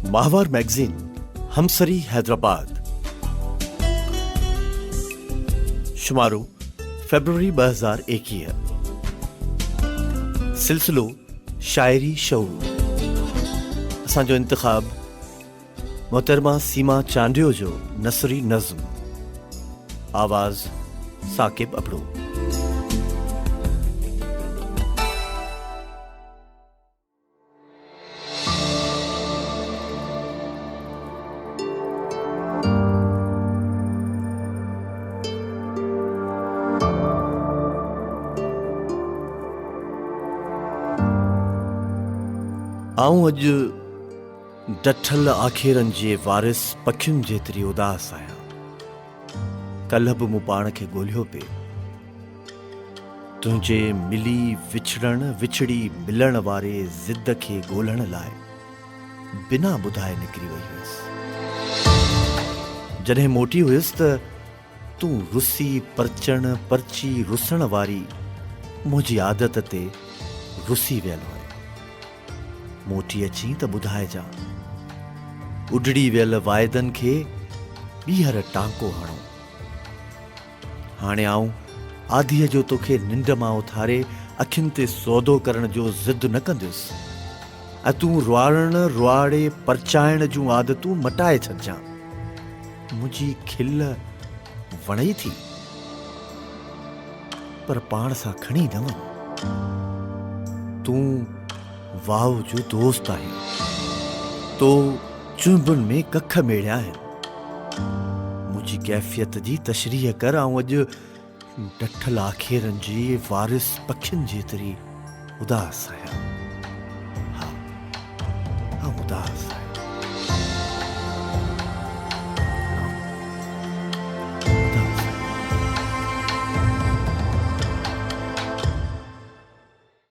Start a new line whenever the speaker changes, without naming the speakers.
माहवार magazine, हमसरी Hyderabad. शुमारो February 2021। सिलसिलो शायरी शऊर। असांजो इंतखाब मोहतरमा सीमा चांडियो जो नसरी नज़्म। आवाज़ साकिब अबड़ो। आऊं अॼु डठल आखेरनि जे वारिस पखियुनि जेतिरी उदास आहियां। कल्ह बि मूं पाण खे ॻोल्हियो पिए, तुंहिंजे मिली विछड़ण विछड़ी मिलण वारे ज़िद खे ॻोल्हण लाइ बिना ॿुधाए निकिरी वई हुयसि। जॾहिं मोटी हुयसि त तूं रुसी परचण परची रुसण वारी मुंहिंजी आदत ते रुसी वियल हुई। मोटी अची त ॿुधाइजां, उडड़ी वियल वाइदनि खे ॿीहर टांको हणो। हाणे आऊं आधीअ जो तोखे निंड मां उथारे अखियुनि ते सौदो करण जो ज़िद न कंदुसि ऐं तूं रुआण रुआड़े परचाइण जूं आदतूं मटाए छॾिजां। मुंहिंजी खिल वणई थी, पर पाण सां खणी न वञ। तूं वाव जो दोस्त आहे, तो चुंबुनि में कख मेड़िया आहिनि। मुंहिंजी कैफ़ियत जी तशरीह कर। ऐं अॼु डठल आखेरनि जी वारिस पखियुनि जेतिरी उदास आहियां। हा, उदास आहियां।